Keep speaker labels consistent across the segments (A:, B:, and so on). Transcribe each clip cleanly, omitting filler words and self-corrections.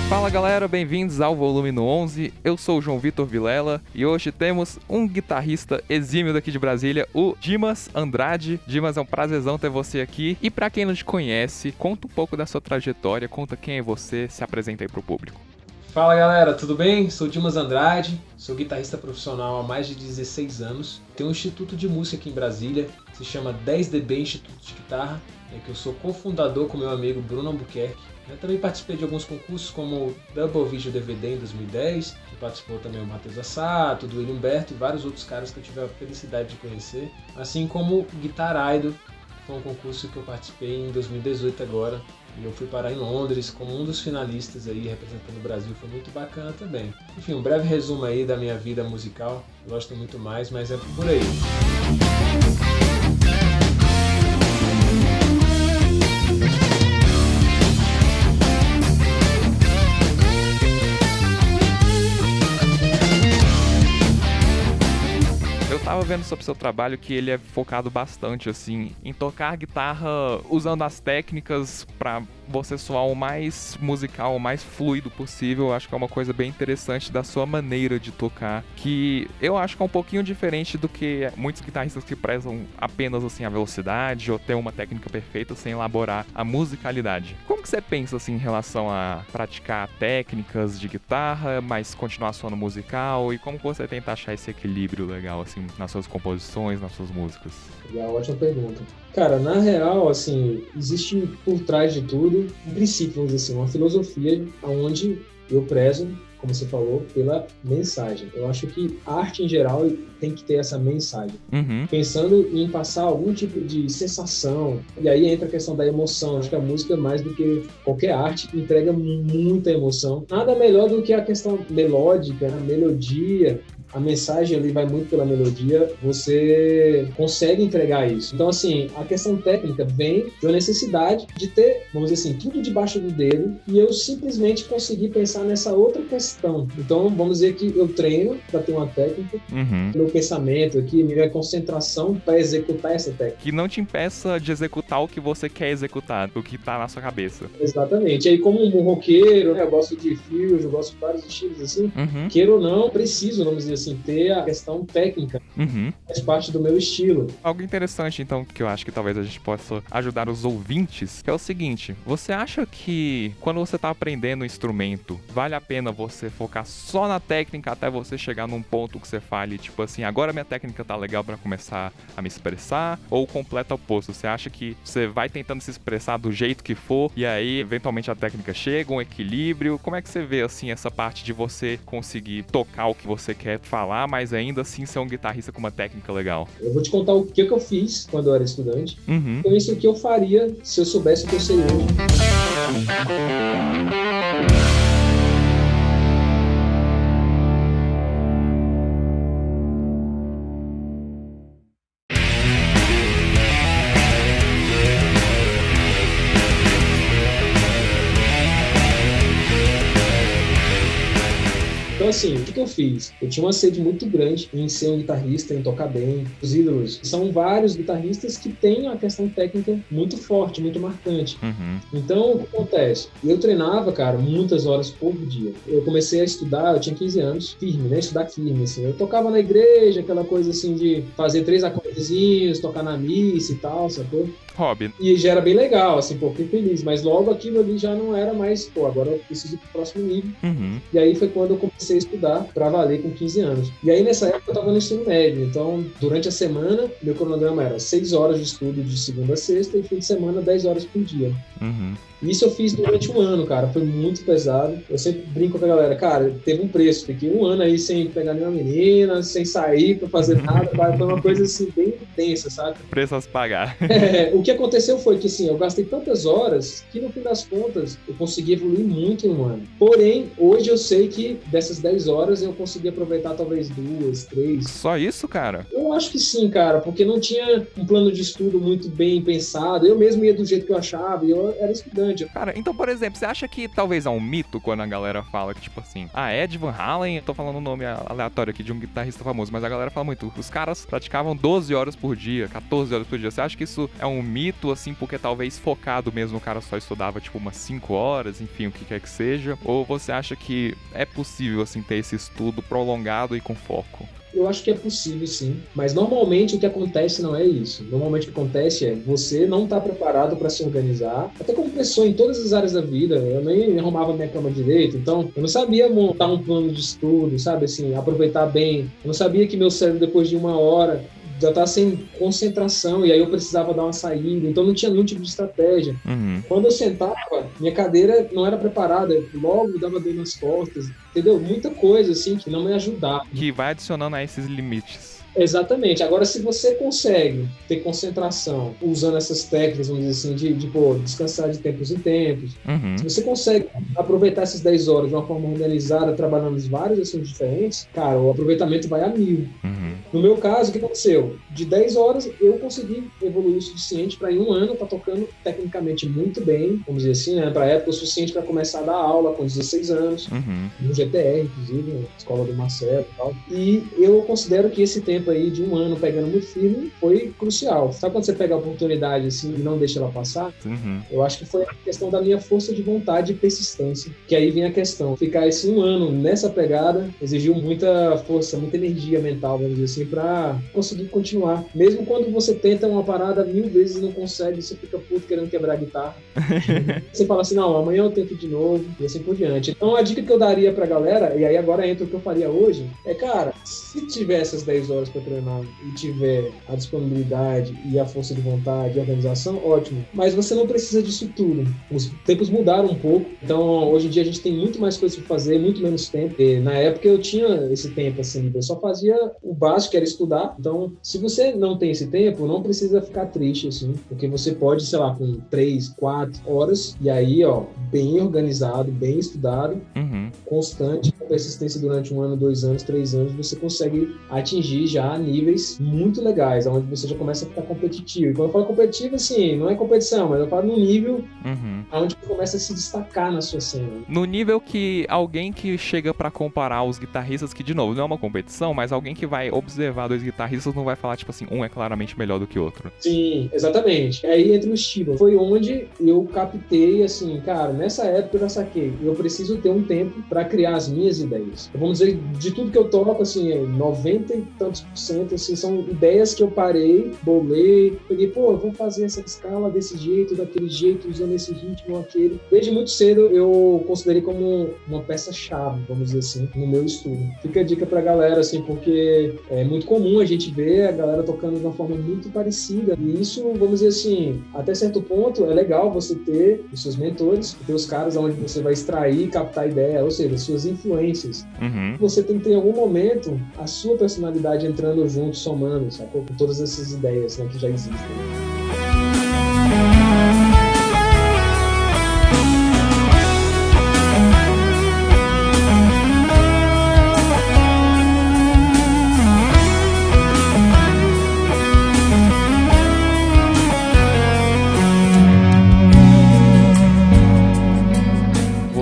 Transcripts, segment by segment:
A: Fala galera, bem-vindos ao Volume no 11, eu sou o João Vitor Vilela e hoje temos um guitarrista exímio daqui de Brasília, o Dimas Andrade. Dimas, é um prazerzão ter você aqui e pra quem não te conhece, conta um pouco da sua trajetória, conta quem é você, se apresenta aí pro público.
B: Fala galera, tudo bem? Sou o Dimas Andrade, sou guitarrista profissional há mais de 16 anos. Tenho um instituto de música aqui em Brasília, se chama 10dB Instituto de Guitarra, que eu sou cofundador com meu amigo Bruno Albuquerque. Eu também participei de alguns concursos como o Double Video DVD em 2010, que participou também o Matheus Assato, do William Humberto e vários outros caras que eu tive a felicidade de conhecer. Assim como o Guitar Idol, que foi um concurso que eu participei em 2018 agora. E eu fui parar em Londres como um dos finalistas aí, representando o Brasil, foi muito bacana também. Enfim, um breve resumo aí da minha vida musical, gosto muito mais, mas é por aí.
A: Eu tava vendo sobre o seu trabalho que ele é focado bastante, assim, em tocar guitarra usando as técnicas pra você soar o mais musical, o mais fluido possível. Eu acho que é uma coisa bem interessante da sua maneira de tocar, que eu acho que é um pouquinho diferente do que muitos guitarristas que prezam apenas, assim, a velocidade ou ter uma técnica perfeita sem elaborar a musicalidade. Como que você pensa, assim, em relação a praticar técnicas de guitarra, mas continuar soando musical, e como que você tenta achar esse equilíbrio legal, assim, nas suas composições, nas suas músicas?
B: Ótima pergunta. Cara, na real, assim, existe por trás de tudo um princípio, vamos dizer assim, uma filosofia onde eu prezo, como você falou, pela mensagem. Eu acho que a arte em geral tem que ter essa mensagem. Pensando em passar algum tipo de sensação, e aí entra a questão da emoção. Acho que a música, mais do que qualquer arte, entrega muita emoção. Nada melhor do que a questão melódica, a melodia. A mensagem ali vai muito pela melodia, você consegue entregar isso. Então, assim, a questão técnica vem da necessidade de ter, vamos dizer assim, tudo debaixo do dedo, e eu simplesmente consegui pensar nessa outra questão. Então, vamos dizer que eu treino para ter uma técnica, meu pensamento aqui, minha concentração para executar essa técnica.
A: Que não te impeça de executar o que você quer executar, o que tá na sua cabeça.
B: Exatamente. E aí, como um roqueiro, eu gosto de fusion, eu gosto de vários estilos assim, queira ou não, preciso, vamos dizer assim, ter a questão técnica, faz parte do meu estilo.
A: Algo interessante, então, que eu acho que talvez a gente possa ajudar os ouvintes, que é o seguinte: você acha que quando você tá aprendendo um instrumento, vale a pena você focar só na técnica até você chegar num ponto que você fale, tipo assim, agora minha técnica tá legal pra começar a me expressar, ou o completo oposto? Você acha que você vai tentando se expressar do jeito que for, e aí, eventualmente, a técnica chega, um equilíbrio? Como é que você vê, assim, essa parte de você conseguir tocar o que você quer falar, mas ainda assim ser um guitarrista com uma técnica legal?
B: Eu vou te contar o que eu fiz quando eu era estudante. Então isso é o que eu faria se eu soubesse o que eu sei hoje. Então, assim, o que eu fiz? Eu tinha uma sede muito grande em ser um guitarrista, em tocar bem. Os ídolos são vários guitarristas que têm uma questão técnica muito forte, muito marcante. Então, o que acontece? Eu treinava, cara, muitas horas por dia. Eu comecei a estudar, eu tinha 15 anos, firme, né? Estudar firme, assim. Eu tocava na igreja, aquela coisa, assim, de fazer 3 acordezinhos, tocar na missa e tal, sacou?
A: Hobby.
B: E já era bem legal, assim, pô, fiquei feliz. Mas logo aquilo ali já não era mais, pô, agora eu preciso ir pro próximo nível. E aí foi quando eu comecei a estudar pra valer com 15 anos. E aí nessa época eu tava no ensino médio. Então, durante a semana, meu cronograma era 6 horas de estudo de segunda a sexta e fim de semana 10 horas por dia. Isso eu fiz durante um ano, cara. Foi muito pesado. Eu sempre brinco com a galera, cara, teve um preço. Fiquei um ano aí sem pegar nenhuma menina, sem sair pra fazer nada. Foi uma coisa assim, bem intensa, saca?
A: Preço a se pagar.
B: O que aconteceu foi que, assim, eu gastei tantas horas que, no fim das contas, eu consegui evoluir muito em um ano. Porém, hoje eu sei que dessas 10 horas eu consegui aproveitar talvez 2, 3.
A: Só isso, cara?
B: Eu acho que sim, cara, porque não tinha um plano de estudo muito bem pensado. Eu mesmo ia do jeito que eu achava e eu era estudante.
A: Cara, então, por exemplo, você acha que talvez é um mito quando a galera fala que, tipo assim, Ed Van Halen, eu tô falando um nome aleatório aqui de um guitarrista famoso, mas a galera fala muito, os caras praticavam 12 horas por dia, 14 horas por dia. Você acha que isso é um mito, assim, porque talvez focado mesmo o cara só estudava, tipo, umas 5 horas, enfim, o que quer que seja? Ou você acha que é possível, assim, ter esse estudo prolongado e com foco?
B: Eu acho que é possível, sim. Mas normalmente o que acontece não é isso. Normalmente o que acontece é você não está preparado para se organizar. Até como pessoa em todas as áreas da vida, eu nem arrumava minha cama direito, então eu não sabia montar um plano de estudo, sabe, assim, aproveitar bem. Eu não sabia que meu cérebro, depois de 1 hora, já estava sem concentração, e aí eu precisava dar uma saída, então não tinha nenhum tipo de estratégia. Quando eu sentava, minha cadeira não era preparada, logo dava dor nas costas, entendeu? Muita coisa, assim, que não me ajudava.
A: Que vai adicionando a esses limites.
B: Exatamente. Agora, se você consegue ter concentração usando essas técnicas, vamos dizer assim, de descansar de tempos em tempos, se você consegue aproveitar essas 10 horas de uma forma organizada, trabalhando nos vários assuntos diferentes, cara, o aproveitamento vai a 1000. No meu caso, o que aconteceu? De 10 horas, eu consegui evoluir o suficiente para, em um ano, estar tocando tecnicamente muito bem, vamos dizer assim, né? Para a época, o suficiente para começar a dar aula com 16 anos, no GTR, inclusive, na escola do Marcelo e tal. E eu considero que esse tempo aí de um ano pegando muito firme foi crucial. Sabe quando você pega a oportunidade assim e não deixa ela passar? Eu acho que foi a questão da minha força de vontade e persistência. Que aí vem a questão. Ficar esse um ano nessa pegada exigiu muita força, muita energia mental, vamos dizer assim, pra conseguir continuar. Mesmo quando você tenta uma parada 1000 vezes e não consegue, você fica puto querendo quebrar a guitarra. Você fala assim, não, amanhã eu tento de novo e assim por diante. Então a dica que eu daria pra galera, e aí agora entra o que eu faria hoje, é, cara, se tiver essas 10 horas para treinar e tiver a disponibilidade e a força de vontade e a organização, ótimo. Mas você não precisa disso tudo. Os tempos mudaram um pouco, então hoje em dia a gente tem muito mais coisas para fazer, muito menos tempo. E na época eu tinha esse tempo, assim, eu só fazia o básico, que era estudar. Então, se você não tem esse tempo, não precisa ficar triste, assim, porque você pode, sei lá, com 3, 4 horas, e aí, ó, bem organizado, bem estudado, constante, com persistência durante 1 ano, 2 anos, 3 anos, você consegue atingir já níveis muito legais, onde você já começa a ficar competitivo. E quando eu falo competitivo, assim, não é competição, mas eu falo no nível onde você começa a se destacar na sua cena.
A: No nível que alguém que chega pra comparar os guitarristas, que de novo, não é uma competição, mas alguém que vai observar 2 guitarristas não vai falar, tipo assim, um é claramente melhor do que o outro.
B: Sim, exatamente. Aí entra o estilo. Foi onde eu captei, assim, cara, nessa época eu já saquei, eu preciso ter um tempo pra criar as minhas ideias. Vamos dizer, de tudo que eu toco, assim, 90 e tantos %, assim, são ideias que eu parei, bolei, peguei, pô, vou fazer essa escala desse jeito, daquele jeito, usando esse ritmo ou aquele. Desde muito cedo eu considerei como uma peça-chave, vamos dizer assim, no meu estudo. Fica a dica pra galera, assim, porque é muito comum a gente ver a galera tocando de uma forma muito parecida. E isso, vamos dizer assim, até certo ponto é legal você ter os seus mentores, ter os caras onde você vai extrair, captar ideia, ou seja, suas influências. Você tem que ter em algum momento a sua personalidade entrando junto, somando, sacou? Com todas essas ideias, né, que já existem.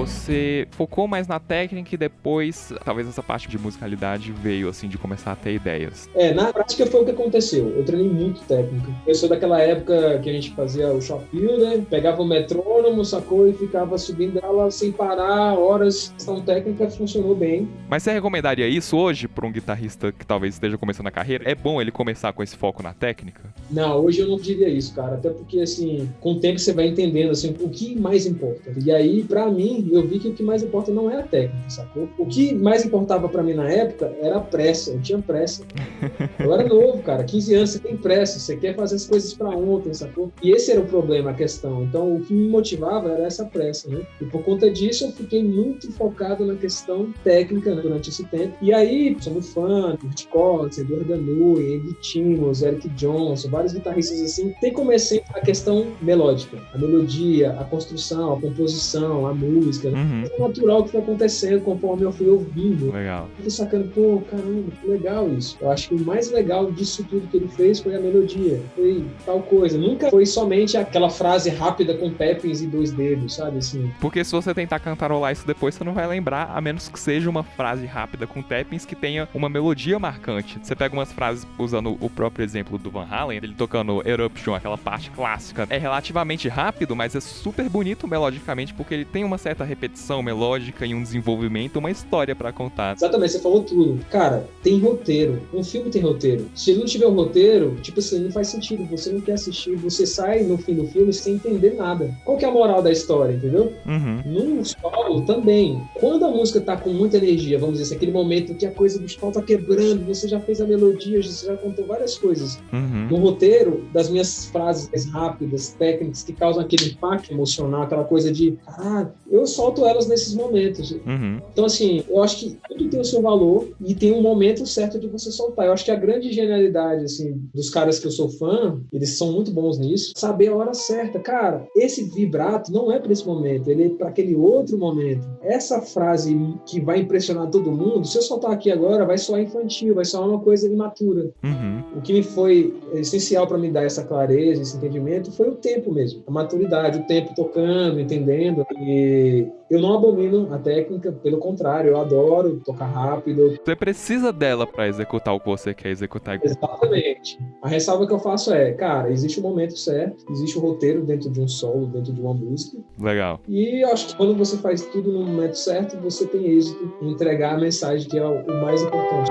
A: Você focou mais na técnica e depois, talvez essa parte de musicalidade veio, assim, de começar a ter ideias.
B: Na prática foi o que aconteceu. Eu treinei muito técnica. Eu sou daquela época que a gente fazia o shop builder, pegava o metrônomo, sacou, e ficava subindo ela sem parar, horas. A questão técnica funcionou bem.
A: Mas você recomendaria isso hoje para um guitarrista que talvez esteja começando a carreira? É bom ele começar com esse foco na técnica?
B: Não, hoje eu não diria isso, cara. Até porque, assim, com o tempo você vai entendendo, assim, o que mais importa. E aí, pra mim, eu vi que o que mais importa não é a técnica, sacou? O que mais importava pra mim na época era a pressa, eu tinha pressa. Eu era novo, cara, 15 anos, você tem pressa, você quer fazer as coisas pra ontem, sacou? E esse era o problema, a questão. Então, o que me motivava era essa pressa, né? E por conta disso, eu fiquei muito focado na questão técnica, né, durante esse tempo. E aí, sou muito fã de Kurt Collins, Eduardo Danui, Andy Timmons, Eric Johnson, vários guitarristas assim. Tem como sempre a questão melódica, a melodia, a construção, a composição, a música, né? É natural que foi acontecendo conforme eu fui ouvindo.
A: Legal.
B: Eu fui sacando, pô, caramba, que legal isso. Eu acho que o mais legal disso tudo que ele fez foi a melodia, foi tal coisa. Nunca foi somente aquela frase rápida com tappings e 2 dedos, sabe, assim.
A: Porque se você tentar cantarolar isso depois, você não vai lembrar, a menos que seja uma frase rápida com tappings que tenha uma melodia marcante. Você pega umas frases, usando o próprio exemplo do Van Halen, ele tocando Eruption, aquela parte clássica, é relativamente rápido, mas é super bonito melodicamente, porque ele tem uma certa repetição melódica e um desenvolvimento, uma história pra contar.
B: Exatamente, você falou tudo. Cara, tem roteiro. Um filme tem roteiro. Se ele não tiver um roteiro, tipo assim, não faz sentido. Você não quer assistir, você sai no fim do filme sem entender nada. Qual que é a moral da história, entendeu? Num solo também. Quando a música tá com muita energia, vamos dizer assim, aquele momento que a coisa do solo tá quebrando, você já fez a melodia, você já contou várias coisas. No roteiro, das minhas frases mais rápidas, técnicas, que causam aquele impacto emocional, aquela coisa de, eu solto elas nesses momentos. Então, assim, eu acho que tudo tem o seu valor e tem um momento certo de você soltar. Eu acho que a grande genialidade, assim, dos caras que eu sou fã, eles são muito bons nisso, saber a hora certa. Cara, esse vibrato não é para esse momento, ele é para aquele outro momento. Essa frase que vai impressionar todo mundo, se eu soltar aqui agora, vai soar infantil, vai soar uma coisa imatura. O que me foi essencial para me dar essa clareza, esse entendimento, foi o tempo mesmo, a maturidade, o tempo tocando, entendendo. E eu não abomino a técnica, pelo contrário, eu adoro tocar rápido.
A: Você precisa dela pra executar o que você quer executar.
B: Exatamente. A ressalva que eu faço é, cara, existe o momento certo, existe o roteiro dentro de um solo, dentro de uma música.
A: Legal.
B: E eu acho que quando você faz tudo no momento certo, você tem êxito em entregar a mensagem, que é o mais importante.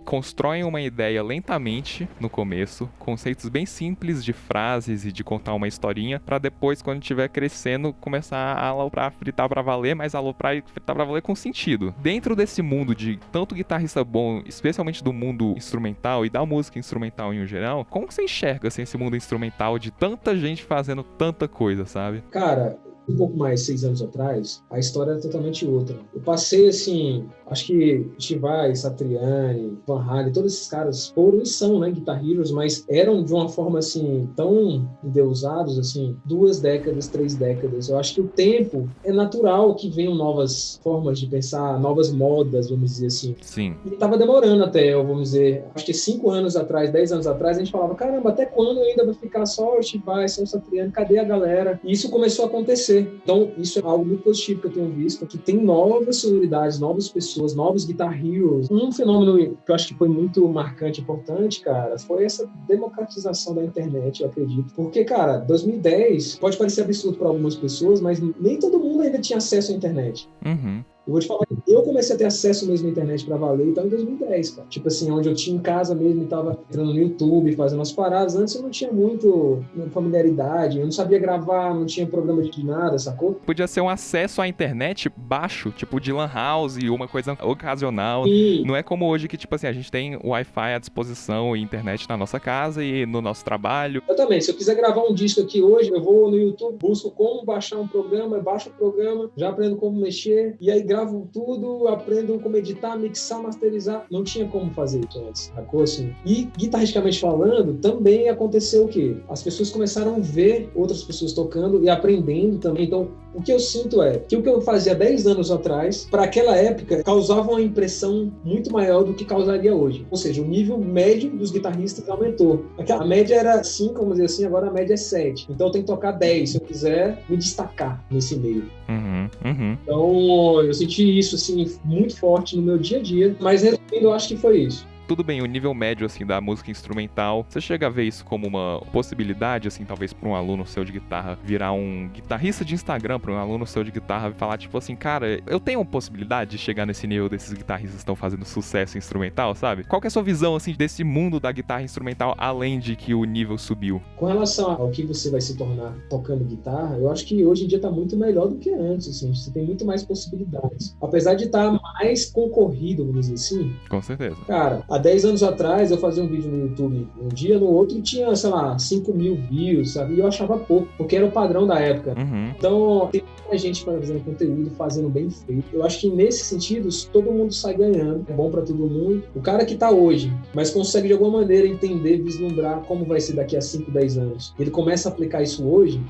A: Constroem uma ideia lentamente no começo, conceitos bem simples de frases e de contar uma historinha, pra depois, quando estiver crescendo, começar a aloprar, fritar pra valer, mas aloprar e fritar pra valer com sentido. Dentro desse mundo de tanto guitarrista bom, especialmente do mundo instrumental e da música instrumental em geral, como que você enxerga assim, esse mundo instrumental de tanta gente fazendo tanta coisa, sabe?
B: Cara, um pouco mais, 6 anos atrás, a história era totalmente outra. Eu passei, assim, acho que Stivai, Satriani, Van Halen, todos esses caras foram e são, né, Guitar Heroes, mas eram de uma forma, assim, tão endeusados, assim, 2 décadas, 3 décadas. Eu acho que o tempo é natural que venham novas formas de pensar, novas modas, vamos dizer assim.
A: Sim.
B: E tava demorando até, vamos dizer, acho que 5 anos atrás, 10 anos atrás, a gente falava, caramba, até quando ainda vai ficar só o Stivai, só o Satriani, cadê a galera? E isso começou a acontecer. Então, isso é algo muito positivo que eu tenho visto, que tem novas sonoridades, novas pessoas, novos Guitar Heroes. Um fenômeno que eu acho que foi muito marcante e importante, cara, foi essa democratização da internet, eu acredito. Porque, cara, 2010 pode parecer absurdo para algumas pessoas, mas nem todo mundo ainda tinha acesso à internet. Eu vou te falar que eu comecei a ter acesso mesmo à internet pra valer, então em 2010, cara. Tipo assim, onde eu tinha em casa mesmo e tava entrando no YouTube, fazendo as paradas. Antes eu não tinha muito familiaridade, eu não sabia gravar, não tinha programa de nada, sacou?
A: Podia ser um acesso à internet baixo, tipo de lan house, uma coisa ocasional. Não é como hoje que, tipo assim, a gente tem Wi-Fi à disposição e internet na nossa casa e no nosso trabalho.
B: Eu também, se eu quiser gravar um disco aqui hoje, eu vou no YouTube, busco como baixar um programa, baixo o programa, já aprendo como mexer, e aí gravo tudo, aprendo como editar, mixar, masterizar. Não tinha como fazer isso antes, sacou? Assim. E, guitarristicamente falando, também aconteceu o quê? As pessoas começaram a ver outras pessoas tocando e aprendendo também. Então, o que eu sinto é que o que eu fazia 10 anos atrás, para aquela época, causava uma impressão muito maior do que causaria hoje. Ou seja, o nível médio dos guitarristas aumentou. A média era 5, vamos dizer assim, agora a média é 7. Então eu tenho que tocar 10 se eu quiser me destacar nesse meio. Então eu senti isso assim, muito forte no meu dia a dia. Mas resumindo, eu acho que foi isso.
A: tudo bem, o nível médio, assim, da música instrumental, você chega a ver isso como uma possibilidade, assim, talvez pra um aluno seu de guitarra virar um guitarrista de Instagram, pra um aluno seu de guitarra falar, tipo assim, cara, eu tenho uma possibilidade de chegar nesse nível desses guitarristas que estão fazendo sucesso instrumental, sabe? Qual que é a sua visão, assim, desse mundo da guitarra instrumental, além de que o nível subiu?
B: Com relação ao que você vai se tornar tocando guitarra, eu acho que hoje em dia tá muito melhor do que antes, assim, você tem muito mais possibilidades. Apesar de estar mais concorrido, vamos dizer assim.
A: Com certeza.
B: Cara, há 10 anos atrás eu fazia um vídeo no YouTube um dia, no outro tinha, sei lá, 5.000 views, sabe? E eu achava pouco, porque era o padrão da época. Então, tem muita gente fazendo conteúdo, fazendo bem feito. Eu acho que nesse sentido, todo mundo sai ganhando, é bom pra todo mundo. O cara que tá hoje, mas consegue de alguma maneira entender, vislumbrar como vai ser daqui a 5, 10 anos. Ele começa a aplicar isso hoje,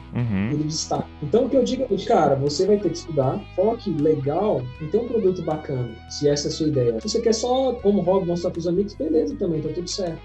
B: ele destaca. Então, o que eu digo é, cara, você vai ter que estudar, foque legal em ter um produto bacana, se essa é a sua ideia. Se você quer só, como hobby, mostrar pros amigos, beleza também, tá tudo certo.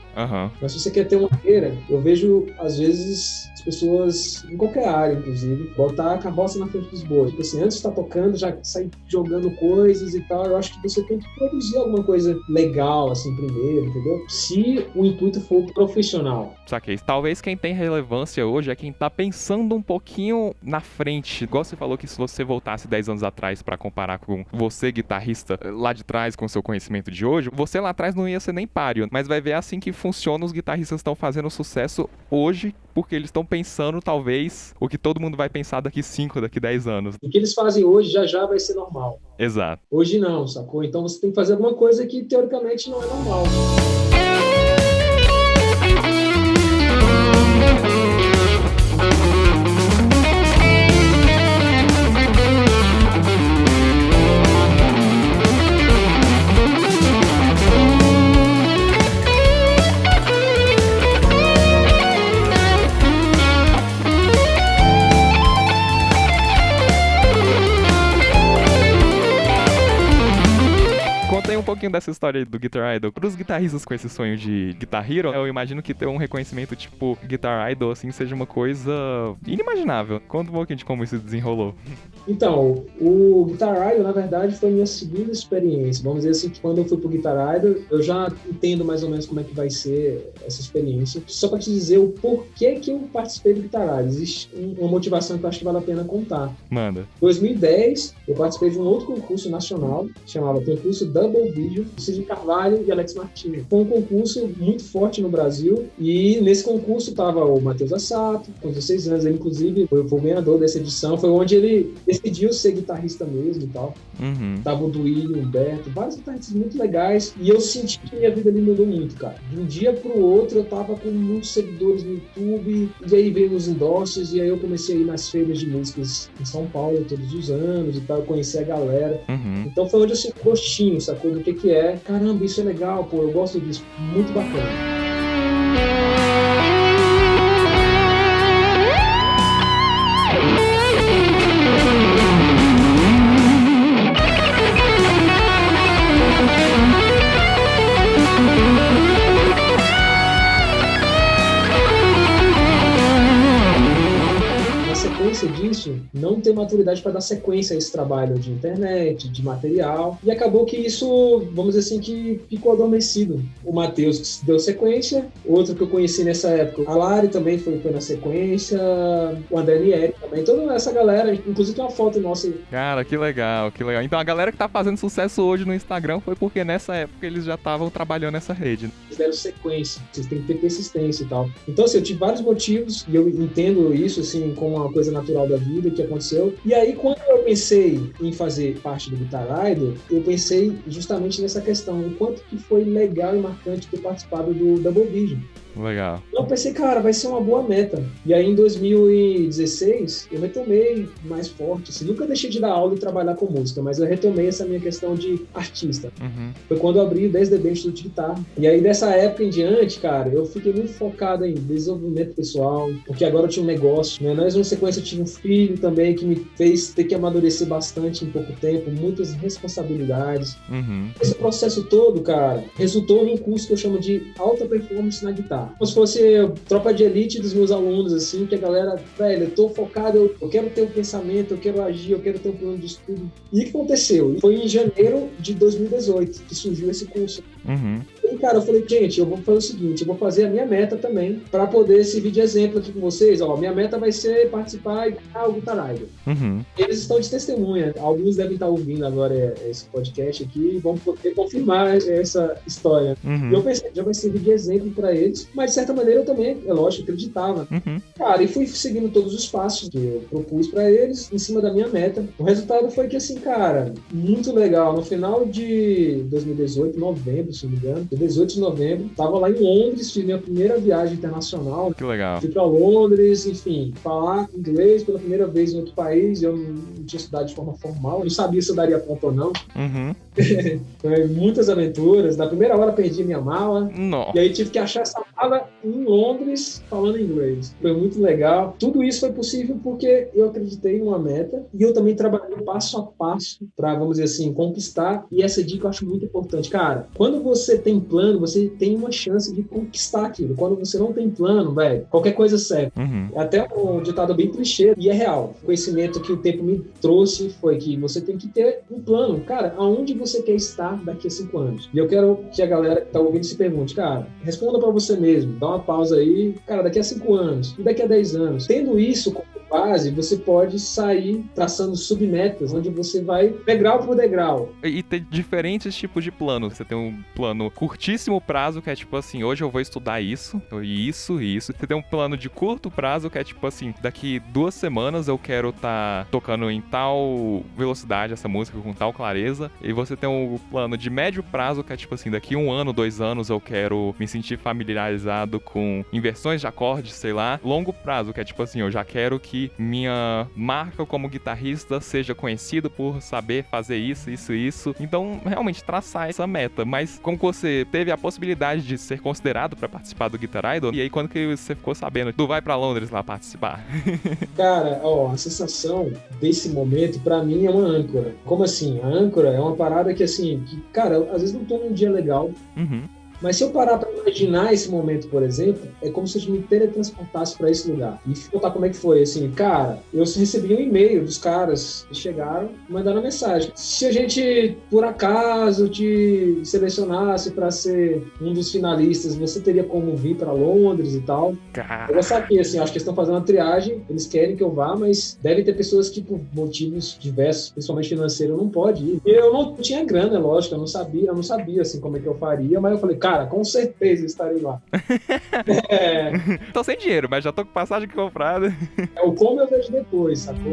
B: Mas se você quer ter uma carreira, eu vejo, às vezes, as pessoas, em qualquer área, inclusive, botar a carroça na frente dos bois. Tipo assim, antes de estar tocando, já sair jogando coisas e tal, eu acho que você tem que produzir alguma coisa legal, assim, primeiro, entendeu? Se o intuito for profissional.
A: Saquei. Talvez quem tem relevância hoje é quem tá pensando um pouquinho na frente. Igual você falou que se você voltasse 10 anos atrás pra comparar com você, guitarrista, lá de trás, com o seu conhecimento de hoje, você lá atrás não ia ser nem páreo, mas vai ver assim que funciona, os guitarristas estão fazendo sucesso hoje, porque eles estão pensando, talvez, o que todo mundo vai pensar daqui 5, daqui 10 anos.
B: O que eles fazem hoje já vai ser normal.
A: Exato.
B: Hoje não, sacou? Então você tem que fazer alguma coisa que, teoricamente, não é normal.
A: Contei um pouquinho dessa história do Guitar Idol. Para os guitarristas com esse sonho de Guitar Hero, eu imagino que ter um reconhecimento tipo Guitar Idol, assim, seja uma coisa inimaginável. Conta um pouquinho de como isso desenrolou.
B: Então, o Guitar Idol, na verdade, foi a minha segunda experiência. Vamos dizer assim, que quando eu fui pro Guitar Idol, eu já entendo mais ou menos como é que vai ser essa experiência. Só para te dizer o porquê que eu participei do Guitar Idol. Existe uma motivação que eu acho que vale a pena contar.
A: Manda.
B: Em 2010, eu participei de um outro concurso nacional, chamava Concurso Double Vision, Cid Carvalho e Alex Martins. Foi um concurso muito forte no Brasil, e nesse concurso estava o Matheus Assato, com 16 anos, ele inclusive foi o ganhador dessa edição, foi onde ele decidiu ser guitarrista mesmo e tal. Tava o Duílio, o Humberto, vários guitarristas muito legais, e eu senti que minha vida ali mudou muito, cara. De um dia pro outro eu tava com muitos seguidores no YouTube, e aí veio os endosses, e aí eu comecei a ir nas feiras de músicas em São Paulo todos os anos e tal, eu conheci a galera. Então foi onde eu senti gostinho, sacou? Do que é. Caramba, isso é legal, pô, eu gosto disso. Muito bacana. Disso, não ter maturidade para dar sequência a esse trabalho de internet, de material, e acabou que isso, vamos dizer assim, que ficou adormecido. O Matheus deu sequência, outro que eu conheci nessa época, a Lari também foi na sequência, o André Nieri também, toda essa galera, inclusive tem uma foto nossa.
A: Cara, que legal, que legal. Então a galera que tá fazendo sucesso hoje no Instagram foi porque nessa época eles já estavam trabalhando nessa rede.
B: Eles deram sequência, vocês têm que ter persistência e tal. Então, assim, eu tive vários motivos, e eu entendo isso, assim, como uma coisa natural da vida que aconteceu. E aí, quando eu pensei em fazer parte do Guitar Idol, eu pensei justamente nessa questão, o quanto que foi legal e marcante ter participado do Double Vision.
A: Legal.
B: Eu pensei, cara, vai ser uma boa meta. E aí, em 2016, eu retomei mais forte. Assim, nunca deixei de dar aula e trabalhar com música, mas eu retomei essa minha questão de artista. Foi quando eu abri o 10dB Instituto de Guitarra. E aí, dessa época em diante, cara, eu fiquei muito focado em desenvolvimento pessoal, porque agora eu tinha um negócio, né? Nós, na sequência, eu tive um filho também que me fez ter que amadurecer bastante em pouco tempo, muitas responsabilidades. Esse processo todo, cara, resultou num curso que eu chamo de Alta Performance na Guitarra. Como se fosse tropa de elite dos meus alunos, assim, que a galera, velho, eu tô focado, eu quero ter um pensamento, eu quero agir, eu quero ter um plano de estudo. E o que aconteceu? Foi em janeiro de 2018 que surgiu esse curso. E, cara, eu falei, gente, eu vou fazer o seguinte, eu vou fazer a minha meta também, para poder servir de exemplo aqui com vocês. Ó, minha meta vai ser participar e ganhar o Guitar Idol. Eles estão de testemunha. Alguns devem estar ouvindo agora esse podcast aqui e vão poder confirmar essa história. E eu pensei, já vai servir de exemplo para eles, mas de certa maneira eu também, é lógico, acreditava. Cara, e fui seguindo todos os passos que eu propus para eles em cima da minha meta. O resultado foi que, assim, cara, muito legal. No final de 2018, novembro, se não me engano, 18 de novembro, tava lá em Londres, fiz minha primeira viagem internacional.
A: Que legal.
B: Fui pra Londres, enfim, falar inglês pela primeira vez em outro país. Eu não tinha estudado de forma formal, eu não sabia se eu daria conta ou não. Foi muitas aventuras. Na primeira hora perdi minha mala.
A: Não.
B: E aí tive que achar essa mala em Londres falando inglês. Foi muito legal. Tudo isso foi possível porque eu acreditei numa meta e eu também trabalhei passo a passo para, vamos dizer assim, conquistar. E essa dica eu acho muito importante. Cara, quando você tem plano, você tem uma chance de conquistar aquilo. Quando você não tem plano, velho, qualquer coisa serve. É até um ditado bem clichê e é real. O conhecimento que o tempo me trouxe foi que você tem que ter um plano. Cara, aonde você quer estar daqui a 5 anos? E eu quero que a galera que tá ouvindo se pergunte, cara, responda para você mesmo. Dá uma pausa aí. Cara, daqui a 5 anos e daqui a 10 anos. Tendo isso como base, você pode sair traçando submetas, onde você vai degrau por degrau.
A: E ter diferentes tipos de planos. Você tem um plano curtíssimo prazo, que é tipo assim, hoje eu vou estudar isso, isso e isso. Você tem um plano de curto prazo, que é tipo assim, daqui 2 semanas eu quero estar tocando em tal velocidade essa música, com tal clareza. E você tem um plano de médio prazo, que é tipo assim, daqui 1 ano, 2 anos eu quero me sentir familiarizado com inversões de acordes, sei lá. Longo prazo, que é tipo assim, eu já quero que minha marca como guitarrista seja conhecida por saber fazer isso. Então, realmente, traçar essa meta. Mas como que você teve a possibilidade de ser considerado para participar do Guitar Idol, e aí quando que você ficou sabendo, tu vai para Londres lá participar?
B: Cara, ó, a sensação desse momento, pra mim, é uma âncora. Como assim? A âncora é uma parada que, assim, que, cara, eu, às vezes não tô num dia legal, mas se eu parar para imaginar esse momento, por exemplo, é como se eu me teletransportasse para esse lugar. E contar como é que foi, assim, cara, eu recebi um e-mail dos caras que chegaram e mandaram uma mensagem. Se a gente, por acaso, te selecionasse para ser um dos finalistas, você teria como vir para Londres e tal? Eu já sabia, assim, acho que eles estão fazendo uma triagem, eles querem que eu vá, mas deve ter pessoas que, por motivos diversos, principalmente financeiro, não pode ir. E eu não tinha grana, é lógico, eu não sabia, assim, como é que eu faria, mas eu falei, cara, com certeza estarei lá.
A: Tô sem dinheiro, mas já tô com passagem comprada.
B: É o como eu vejo depois, sacou?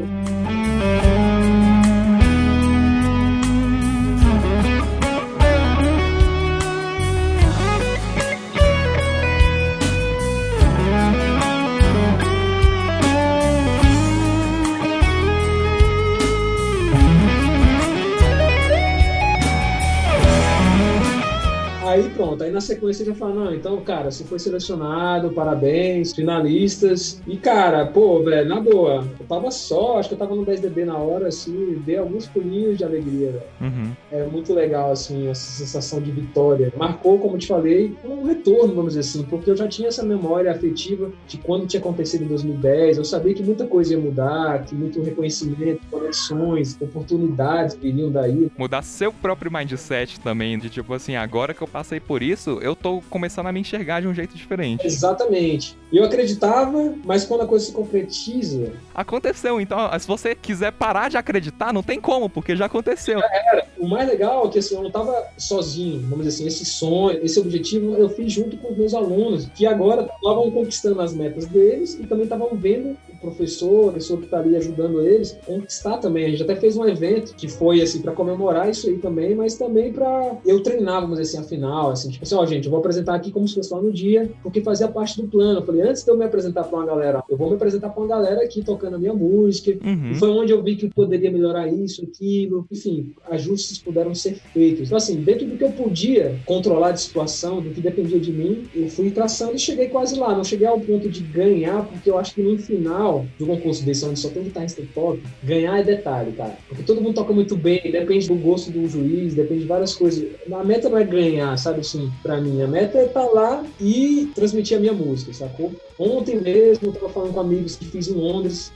B: Aí pronto, aí na sequência já fala, não, então, cara, você foi selecionado, parabéns, finalistas. E, cara, pô, velho, na boa, eu tava só, acho que eu tava no 10dB na hora, assim, dei alguns pulinhos de alegria, velho. É muito legal, assim, essa sensação de vitória. Marcou, como eu te falei, um retorno, vamos dizer assim, porque eu já tinha essa memória afetiva de quando tinha acontecido em 2010, eu sabia que muita coisa ia mudar, que muito reconhecimento, conexões, oportunidades viriam daí.
A: Mudar seu próprio mindset também, de tipo assim, agora que eu passei por isso, eu tô começando a me enxergar de um jeito diferente.
B: Exatamente. Eu acreditava, mas quando a coisa se concretiza...
A: Aconteceu, então, se você quiser parar de acreditar, não tem como, porque já aconteceu.
B: Já era. O mais legal é que assim, eu não tava sozinho, vamos dizer assim, esse sonho, esse objetivo eu fiz junto com os meus alunos, que agora estavam conquistando as metas deles e também estavam vendo o professor, a pessoa que está ali ajudando eles, conquistar também. A gente até fez um evento que foi assim, para comemorar isso aí também, mas também para eu treinar, vamos dizer assim, a final, assim, tipo assim, ó, gente, eu vou apresentar aqui como se fosse lá no dia, porque fazia parte do plano. Eu falei, antes de eu me apresentar para uma galera, eu vou me apresentar para uma galera aqui tocando a minha música, e foi onde eu vi que eu poderia melhorar isso, aquilo, enfim, ajustes puderam ser feitos. Então, assim, dentro do que eu podia controlar de situação, do que dependia de mim, eu fui traçando e cheguei quase lá. Não cheguei ao ponto de ganhar, porque eu acho que no final de um concurso desse, onde só tem guitarrista top, ganhar é detalhe, cara. Porque todo mundo toca muito bem, depende do gosto do juiz, depende de várias coisas. A meta não é ganhar, sabe assim, pra mim. A meta é estar lá e transmitir a minha música, sacou? Ontem mesmo eu tava falando com amigos que fiz em Londres.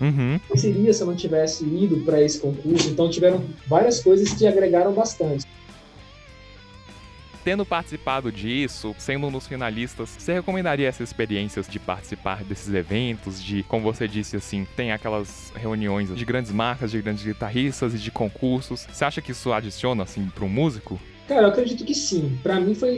B: O que seria se eu não tivesse ido pra esse concurso? Então tiveram várias coisas que agregaram bastante.
A: tendo participado disso, sendo um dos finalistas, você recomendaria essas experiências de participar desses eventos, de, como você disse, assim, tem aquelas reuniões de grandes marcas, de grandes guitarristas e de concursos. Você acha que isso adiciona, assim, para um músico?
B: Cara, eu acredito que sim. Pra mim foi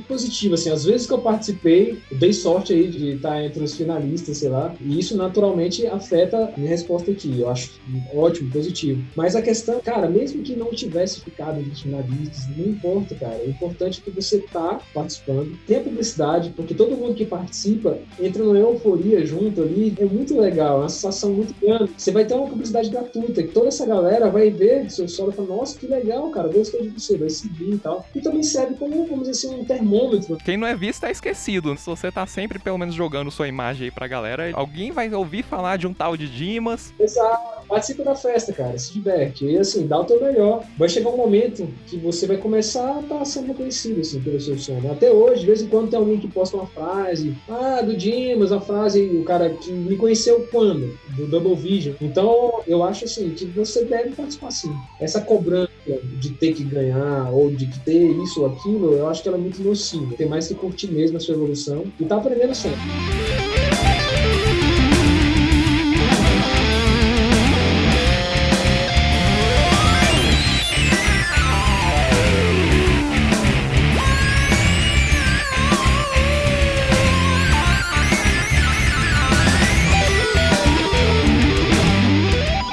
B: positivo, assim. Às vezes que eu participei, eu dei sorte aí de estar entre os finalistas, sei lá. E isso naturalmente afeta a minha resposta aqui. Eu acho ótimo, positivo. Mas a questão, cara, mesmo que não tivesse ficado entre os finalistas, não importa, cara. O importante é que você tá participando. Tem a publicidade, porque todo mundo que participa entra numa euforia junto ali. É muito legal, é uma sensação muito grande. Você vai ter uma publicidade gratuita, que toda essa galera vai ver seu solo e falar, nossa, que legal, cara, gostei de você, vai seguir e tal. E também serve como, vamos dizer assim, um termômetro.
A: Quem não é visto é esquecido. Se você tá sempre, pelo menos, jogando sua imagem aí pra galera, alguém vai ouvir falar de um tal de Dimas.
B: Exato. Participa da festa, cara, se diverte. E assim, dá o teu melhor. Vai chegar um momento que você vai começar a estar sendo reconhecido, assim, pelo seu som. Até hoje, de vez em quando tem alguém que posta uma frase, do Dimas, a frase, o cara que me conheceu quando? Do Double Vision. Então, eu acho assim, que você deve participar sim. Essa cobrança de ter que ganhar, ou de ter isso ou aquilo, eu acho que ela é muito nociva. Tem mais que curtir mesmo a sua evolução e tá aprendendo sempre.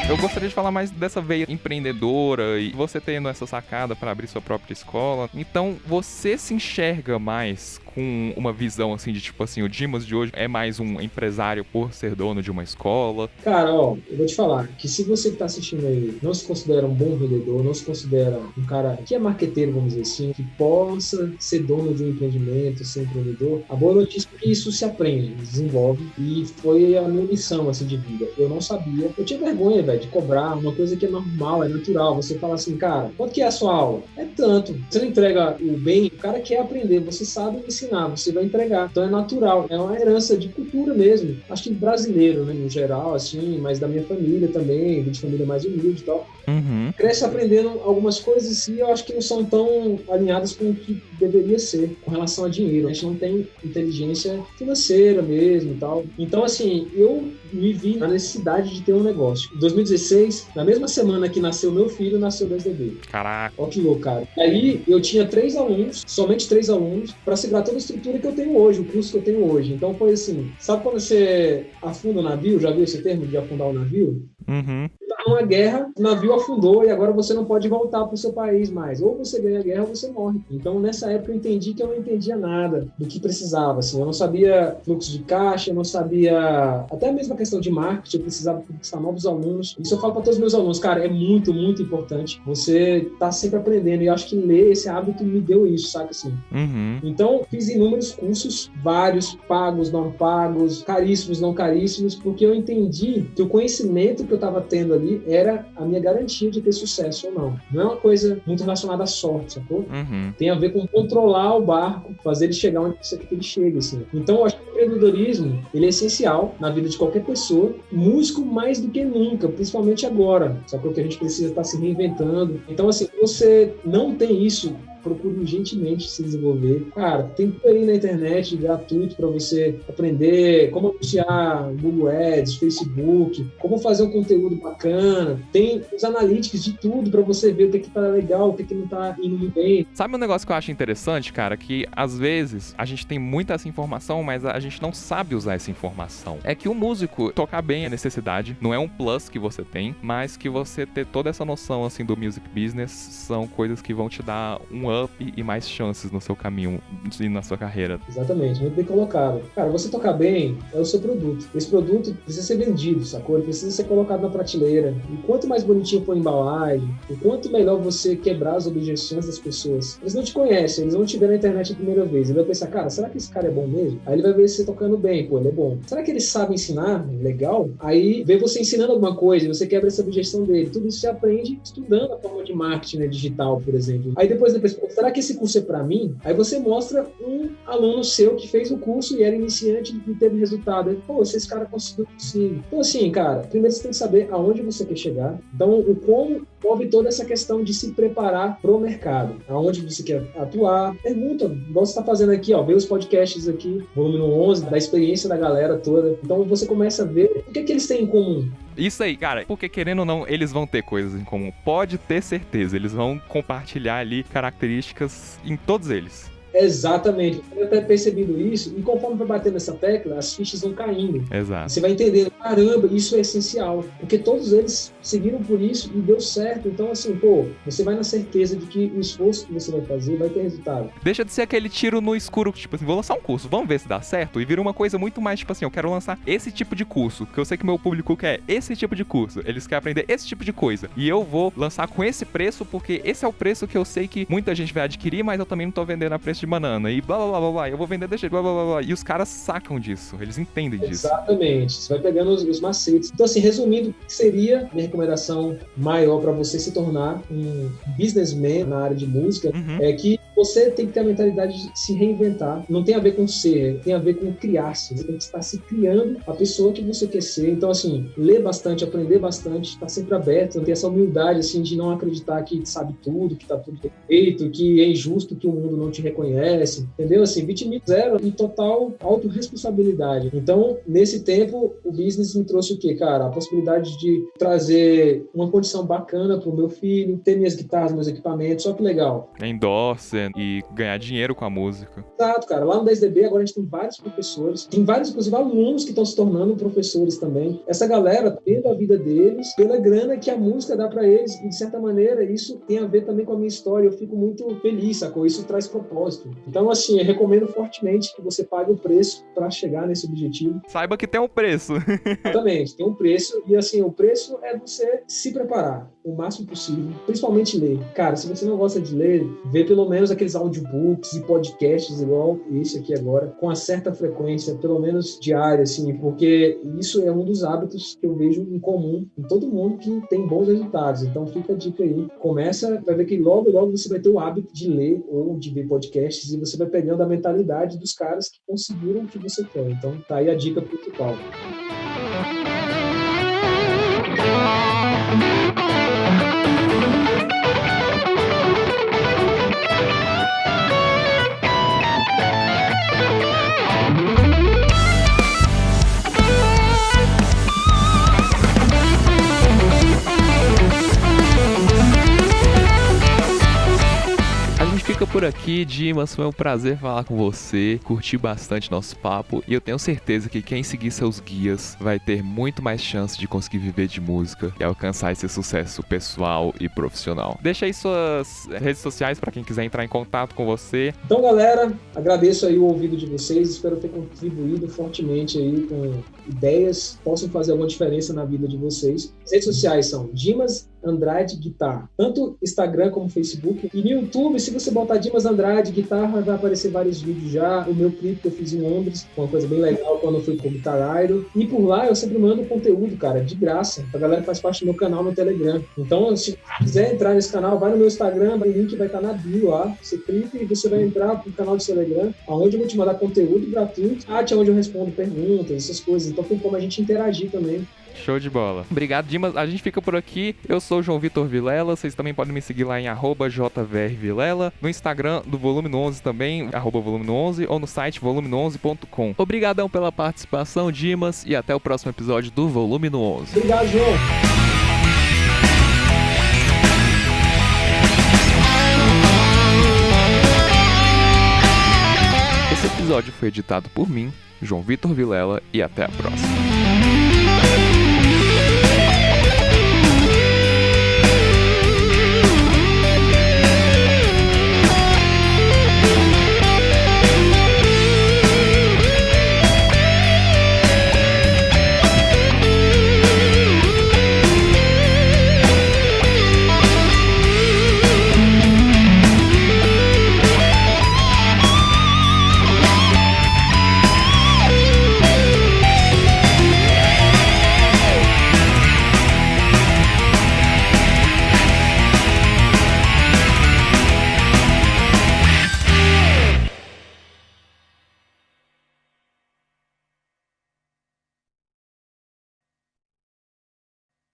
A: Eu gostaria de falar mais dessa veia empreendedora e você tendo essa sacada para abrir sua própria escola. Então, você se enxerga mais com uma visão assim de tipo assim, o Dimas de hoje é mais um empresário por ser dono de uma escola?
B: Cara, ó, eu vou te falar que se você que tá assistindo aí não se considera um bom vendedor, não se considera um cara que é marqueteiro, vamos dizer assim, que possa ser dono de um empreendimento, ser empreendedor, a boa notícia é que isso se aprende, desenvolve, e foi a minha missão, assim, de vida. Eu não sabia, eu tinha vergonha, velho, de cobrar uma coisa que é normal, é natural. Você fala assim, cara, quanto que é a sua aula? É tanto. Você não entrega o bem, o cara quer aprender, você sabe ensinar, você vai entregar. Então é natural, é uma herança de cultura mesmo. Acho que brasileiro, né, no geral, assim, mas da minha família também, de família mais humilde e tal.
A: Uhum.
B: Cresce aprendendo algumas coisas e eu acho que não são tão alinhadas com o que deveria ser com relação a dinheiro. A gente não tem inteligência financeira mesmo e tal. Então, assim, eu me vi na necessidade de ter um negócio. Em 2016, na mesma semana que nasceu meu filho, nasceu o 2DB.
A: Caraca.
B: Ó que louco, cara. Aí eu tinha 3 alunos, somente 3 alunos, para segurar toda a estrutura que eu tenho hoje, o curso que eu tenho hoje. Então foi assim, sabe quando você afunda o navio? Já viu esse termo de afundar o navio?
A: Uhum.
B: Tá numa guerra, o navio afundou e agora você não pode voltar para o seu país mais. Ou você ganha a guerra ou você morre. Então, nessa época, eu entendi que eu não entendia nada do que precisava. Assim. Eu não sabia fluxo de caixa, eu não sabia até mesmo a questão de marketing, eu precisava conquistar novos alunos. Isso eu falo para todos os meus alunos, cara, é muito, muito importante. Você tá sempre aprendendo e eu acho que ler esse hábito me deu isso, saca assim?
A: Uhum.
B: Então, fiz inúmeros cursos, vários, pagos, não pagos, caríssimos, não caríssimos, porque eu entendi que o conhecimento que eu estava tendo ali era a minha garantia de ter sucesso ou não. Não é uma coisa muito relacionada à sorte, sacou?
A: Uhum.
B: Tem a ver com controlar o barco, fazer ele chegar onde você quer que ele chegue, assim. Então, eu acho que o empreendedorismo, ele é essencial na vida de qualquer pessoa, músico mais do que nunca, principalmente agora, sacou? Que a gente precisa estar se reinventando. Então, assim, se você não tem isso, procure urgentemente se desenvolver. Cara, tem tudo aí na internet, gratuito, para você aprender como anunciar Google Ads, Facebook, como fazer um conteúdo bacana. Tem os analytics de tudo para você ver o que tá legal, o que não tá indo bem.
A: Sabe um negócio que eu acho interessante, cara? Que às vezes a gente tem muita essa informação, mas a gente não sabe usar essa informação. É que o músico tocar bem é necessidade, não é um plus que você tem, mas que você ter toda essa noção, assim, do music business são coisas que vão te dar um up e mais chances no seu caminho e na sua carreira.
B: Exatamente, muito bem colocado. Cara, você tocar bem é o seu produto. Esse produto precisa ser vendido, sacou? Ele precisa ser colocado na prateleira. E quanto mais bonitinho for a embalagem, o quanto melhor você quebrar as objeções das pessoas. Eles não te conhecem, eles vão te ver na internet a primeira vez. Ele vai pensar, cara, será que esse cara é bom mesmo? Aí ele vai ver você tocando bem, pô, ele é bom. Será que ele sabe ensinar? Legal. Aí vê você ensinando alguma coisa, você quebra essa objeção dele. Tudo isso você aprende estudando a forma de marketing, né, digital, por exemplo. Aí depois, será que esse curso é para mim? Aí você mostra um aluno seu que fez o curso e era iniciante e teve resultado. Aí, pô, se esse cara conseguiu, sim. Então, assim, cara, primeiro você tem que saber aonde você quer chegar. Então, o como envolve toda essa questão de se preparar pro mercado, aonde você quer atuar. Pergunta, igual você está fazendo aqui, ó, vê os podcasts aqui, volume 11, da experiência da galera toda. Então você começa a ver o que eles têm em comum.
A: Isso aí, cara, porque querendo ou não, eles vão ter coisas em comum. Pode ter certeza, eles vão compartilhar ali características em todos eles.
B: Exatamente. Eu até percebido isso, e conforme vai batendo nessa tecla, as fichas vão caindo.
A: Exato.
B: Você vai entendendo, caramba, isso é essencial. Porque todos eles seguiram por isso e deu certo. Então, assim, você vai na certeza de que o esforço que você vai fazer vai ter resultado.
A: Deixa de ser aquele tiro no escuro, tipo assim, vou lançar um curso, vamos ver se dá certo, e vira uma coisa muito mais, tipo assim, eu quero lançar esse tipo de curso, que eu sei que meu público quer esse tipo de curso, eles querem aprender esse tipo de coisa, e eu vou lançar com esse preço, porque esse é o preço que eu sei que muita gente vai adquirir, mas eu também não tô vendendo a preço de banana, e blá blá blá blá blá, eu vou vender desse jeito, blá blá blá blá, e os caras sacam disso, eles entendem disso.
B: Exatamente, você vai pegando os macetes. Então, assim, resumindo, o que seria minha recomendação maior para você se tornar um businessman na área de música, é que você tem que ter a mentalidade de se reinventar. Não tem a ver com ser, tem a ver com criar-se. Você tem que estar se criando a pessoa que você quer ser. Então, assim, ler bastante, aprender bastante, estar sempre aberto, ter essa humildade, assim, de não acreditar que sabe tudo, que tá tudo perfeito, que é injusto que o mundo não te reconhece, entendeu? Assim, vitimismo zero e total autorresponsabilidade. Então, nesse tempo, o business me trouxe o quê, cara? A possibilidade de trazer uma condição bacana pro meu filho, ter minhas guitarras, meus equipamentos, só que legal.
A: Endorse e ganhar dinheiro com a música.
B: Exato, cara. Lá no 10DB agora a gente tem vários professores, tem vários, inclusive, alunos que estão se tornando professores também. Essa galera tendo a vida deles pela grana que a música dá pra eles e, de certa maneira, isso tem a ver também com a minha história. Eu fico muito feliz, sacou? Isso traz propósito. Então, assim, eu recomendo fortemente que você pague o preço pra chegar nesse objetivo.
A: Saiba que tem um preço.
B: Exatamente, tem um preço e, assim, o preço é você se preparar o máximo possível, principalmente ler. Cara, se você não gosta de ler, vê pelo menos aqueles audiobooks e podcasts igual esse aqui agora, com uma certa frequência, pelo menos diária, assim, porque isso é um dos hábitos que eu vejo em comum em todo mundo que tem bons resultados. Então fica a dica aí. Começa, vai ver que logo você vai ter o hábito de ler ou de ver podcasts e você vai pegando a mentalidade dos caras que conseguiram o que você quer. Então tá aí a dica principal.
A: Por aqui, Dimas, foi um prazer falar com você, curti bastante nosso papo e eu tenho certeza que quem seguir seus guias vai ter muito mais chance de conseguir viver de música e alcançar esse sucesso pessoal e profissional. Deixa aí suas redes sociais para quem quiser entrar em contato com você.
B: Então, galera, agradeço aí o ouvido de vocês, espero ter contribuído fortemente aí com ideias, possam fazer alguma diferença na vida de vocês. As redes sociais são Dimas Andrade Guitarra, tanto Instagram como Facebook. E no YouTube, se você botar Dimas Andrade Guitarra, vai aparecer vários vídeos já. O meu clipe que eu fiz em Londres, uma coisa bem legal, quando eu fui com o Guitar Idol. E por lá eu sempre mando conteúdo, cara, de graça. A galera faz parte do meu canal no Telegram. Então, se quiser entrar nesse canal, vai no meu Instagram, o link vai estar na bio lá. Você clica e você vai entrar pro canal do Telegram, onde eu vou te mandar conteúdo gratuito, onde eu respondo perguntas, essas coisas. Então tem como a gente interagir também.
A: Show de bola. Obrigado, Dimas. A gente fica por aqui. Eu sou o João Vitor Vilela. Vocês também podem me seguir lá em @jvrvilela. No Instagram do Volume 11 também, @volume 11, ou no site volume11.com. Obrigadão pela participação, Dimas, e até o próximo episódio do Volume 11.
B: Obrigado, João.
A: Esse episódio foi editado por mim, João Vitor Vilela, e até a próxima.